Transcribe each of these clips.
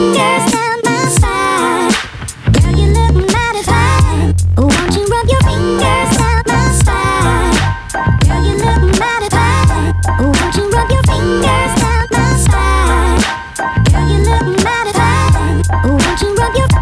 fingers down my spine. Girl, you look mighty fine. Won't you rub your fingers down my spine? Girl, you look mighty fine. Won't you rub your fingers down my spine? Girl, you look mighty fine. Won't you rub your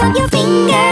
rub your fingers